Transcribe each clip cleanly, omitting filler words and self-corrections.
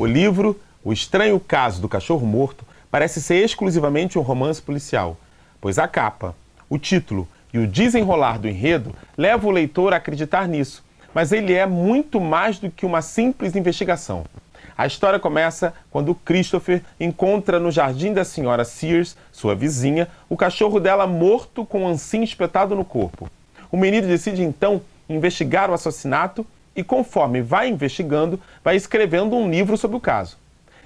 O livro O Estranho Caso do Cachorro Morto parece ser exclusivamente um romance policial, pois a capa, o título e o desenrolar do enredo levam o leitor a acreditar nisso, mas ele é muito mais do que uma simples investigação. A história começa quando Christopher encontra no jardim da senhora Sears, sua vizinha, o cachorro dela morto com um ancinho espetado no corpo. O menino decide então investigar o assassinato e, conforme vai investigando, vai escrevendo um livro sobre o caso.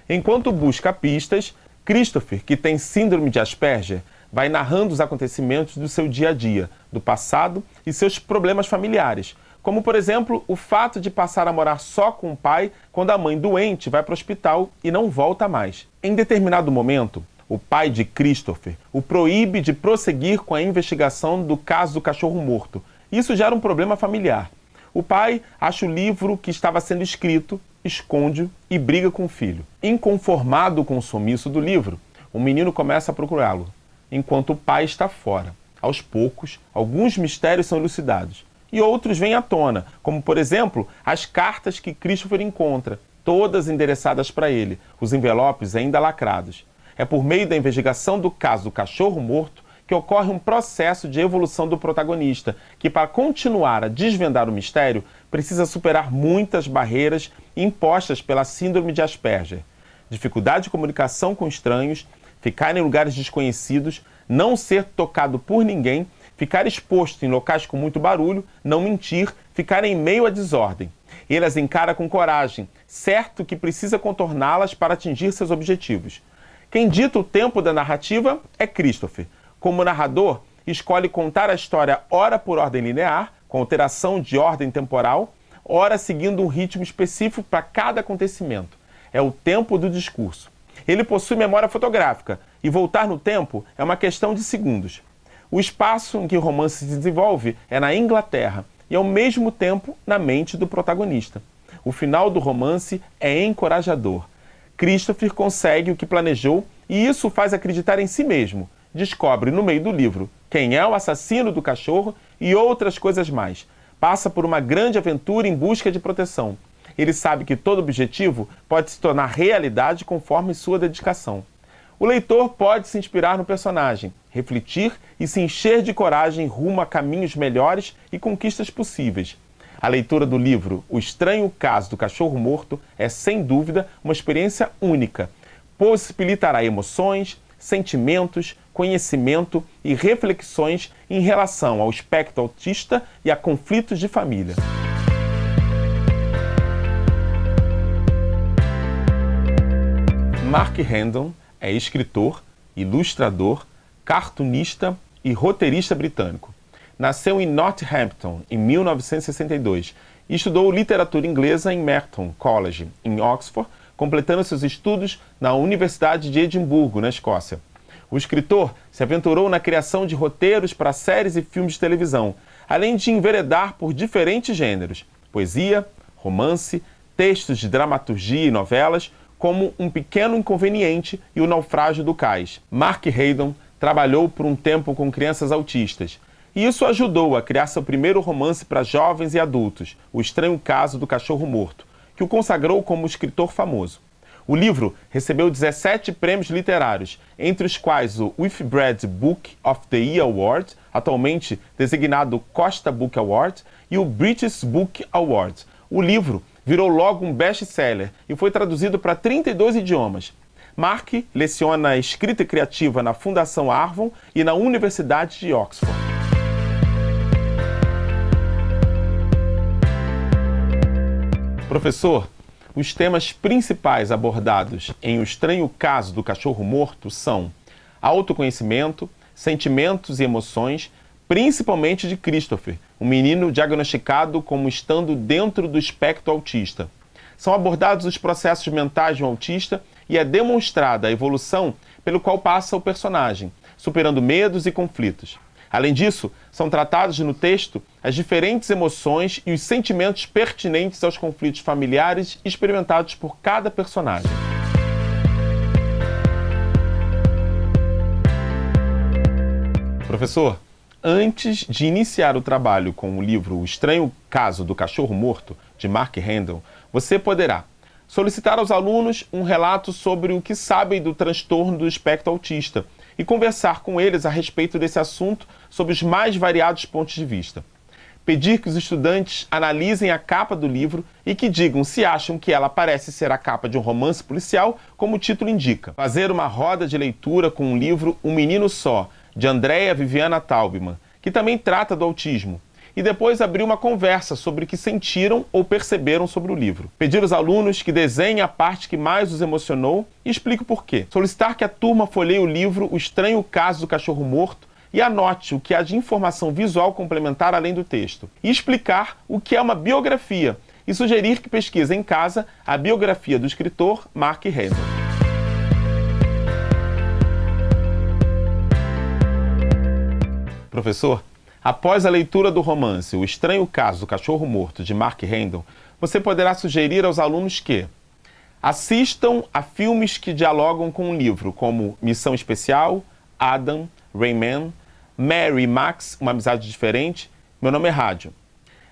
Enquanto busca pistas, Christopher, que tem síndrome de Asperger, vai narrando os acontecimentos do seu dia a dia, do passado e seus problemas familiares, como, por exemplo, o fato de passar a morar só com o pai quando a mãe doente vai para o hospital e não volta mais. Em determinado momento, o pai de Christopher o proíbe de prosseguir com a investigação do caso do cachorro morto. Isso gera um problema familiar. O pai acha o livro que estava sendo escrito, esconde-o e briga com o filho. Inconformado com o sumiço do livro, o menino começa a procurá-lo, enquanto o pai está fora. Aos poucos, alguns mistérios são elucidados e outros vêm à tona, como, por exemplo, as cartas que Christopher encontra, todas endereçadas para ele, os envelopes ainda lacrados. É por meio da investigação do caso do cachorro morto que ocorre um processo de evolução do protagonista, que, para continuar a desvendar o mistério, precisa superar muitas barreiras impostas pela síndrome de Asperger. Dificuldade de comunicação com estranhos, ficar em lugares desconhecidos, não ser tocado por ninguém, ficar exposto em locais com muito barulho, não mentir, ficar em meio à desordem. Ele as encara com coragem, certo que precisa contorná-las para atingir seus objetivos. Quem dita o tempo da narrativa é Christopher. Como narrador, escolhe contar a história ora por ordem linear, com alteração de ordem temporal, ora seguindo um ritmo específico para cada acontecimento. É o tempo do discurso. Ele possui memória fotográfica e voltar no tempo é uma questão de segundos. O espaço em que o romance se desenvolve é na Inglaterra e, ao mesmo tempo, na mente do protagonista. O final do romance é encorajador. Christopher consegue o que planejou e isso o faz acreditar em si mesmo. Descobre no meio do livro quem é o assassino do cachorro e outras coisas mais. Passa por uma grande aventura em busca de proteção. Ele sabe que todo objetivo pode se tornar realidade conforme sua dedicação. O leitor pode se inspirar no personagem, refletir e se encher de coragem rumo a caminhos melhores e conquistas possíveis. A leitura do livro O Estranho Caso do Cachorro Morto é, sem dúvida, uma experiência única. Possibilitará emoções, sentimentos, conhecimento e reflexões em relação ao espectro autista e a conflitos de família. Mark Herndon é escritor, ilustrador, cartunista e roteirista britânico. Nasceu em Northampton em 1962 e estudou literatura inglesa em Merton College, em Oxford, completando seus estudos na Universidade de Edimburgo, na Escócia. O escritor se aventurou na criação de roteiros para séries e filmes de televisão, além de enveredar por diferentes gêneros: poesia, romance, textos de dramaturgia e novelas, como Um Pequeno Inconveniente e O Naufrágio do Cais. Mark Herndon trabalhou por um tempo com crianças autistas, e isso ajudou a criar seu primeiro romance para jovens e adultos, O Estranho Caso do Cachorro Morto, que o consagrou como escritor famoso. O livro recebeu 17 prêmios literários, entre os quais o Whitbread Book of the Year Award, atualmente designado Costa Book Award, e o British Book Award. O livro virou logo um best-seller e foi traduzido para 32 idiomas. Mark leciona escrita criativa na Fundação Arvon e na Universidade de Oxford. Professor, os temas principais abordados em O Estranho Caso do Cachorro Morto são autoconhecimento, sentimentos e emoções, principalmente de Christopher, um menino diagnosticado como estando dentro do espectro autista. São abordados os processos mentais de um autista e é demonstrada a evolução pelo qual passa o personagem, superando medos e conflitos. Além disso, são tratados no texto as diferentes emoções e os sentimentos pertinentes aos conflitos familiares experimentados por cada personagem. Professor, antes de iniciar o trabalho com o livro O Estranho Caso do Cachorro Morto, de Mark Herndon, você poderá solicitar aos alunos um relato sobre o que sabem do transtorno do espectro autista e conversar com eles a respeito desse assunto sob os mais variados pontos de vista. Pedir que os estudantes analisem a capa do livro e que digam se acham que ela parece ser a capa de um romance policial, como o título indica. Fazer uma roda de leitura com o livro Um Menino Só, de Andrea Viviana Taubman, que também trata do autismo, e depois abrir uma conversa sobre o que sentiram ou perceberam sobre o livro. Pedir aos alunos que desenhem a parte que mais os emocionou e explique o porquê. Solicitar que a turma folheie o livro O Estranho Caso do Cachorro Morto e anote o que há de informação visual complementar além do texto. E explicar o que é uma biografia e sugerir que pesquisem em casa a biografia do escritor Mark Handel. Professor, após a leitura do romance O Estranho Caso do Cachorro Morto, de Mark Handel, você poderá sugerir aos alunos que assistam a filmes que dialogam com o livro, como Missão Especial, Adam, Rayman, Mary e Max, Uma Amizade Diferente, Meu Nome é Rádio.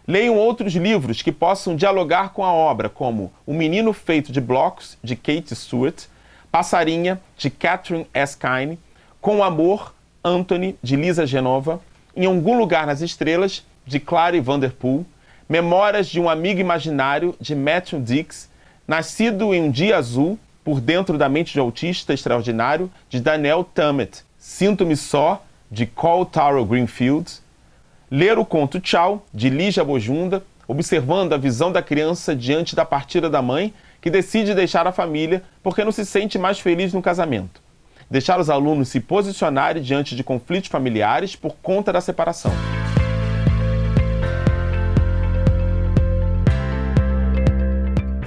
Leiam outros livros que possam dialogar com a obra, como O Menino Feito de Blocos, de Kate Stewart, Passarinha, de Catherine S. Kine, Com Amor, Anthony, de Lisa Genova, Em Algum Lugar nas Estrelas, de Clary Vanderpool, Memórias de um Amigo Imaginário, de Matthew Dix, Nascido em um Dia Azul, Por Dentro da Mente de Autista Extraordinário, de Daniel Tammet, Sinto-me Só, de Cole Taro Greenfield, Ler o Conto Tchau, de Lígia Bojunda, observando a visão da criança diante da partida da mãe, que decide deixar a família porque não se sente mais feliz no casamento. Deixar os alunos se posicionarem diante de conflitos familiares por conta da separação.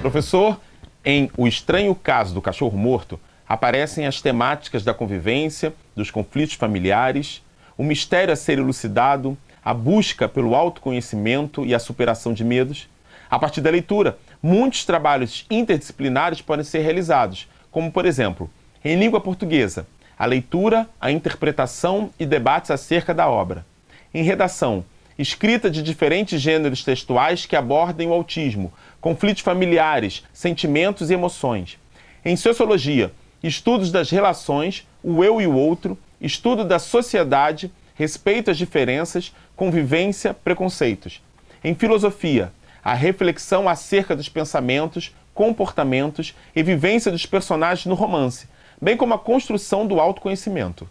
Professor, em O Estranho Caso do Cachorro Morto, aparecem as temáticas da convivência, dos conflitos familiares, o mistério a ser elucidado, a busca pelo autoconhecimento e a superação de medos. A partir da leitura, muitos trabalhos interdisciplinares podem ser realizados, como, por exemplo, em língua portuguesa, a leitura, a interpretação e debates acerca da obra. Em redação, escrita de diferentes gêneros textuais que abordem o autismo, conflitos familiares, sentimentos e emoções. Em sociologia, estudos das relações, o eu e o outro, estudo da sociedade, respeito às diferenças, convivência, preconceitos. Em filosofia, a reflexão acerca dos pensamentos, comportamentos e vivência dos personagens no romance, bem como a construção do autoconhecimento.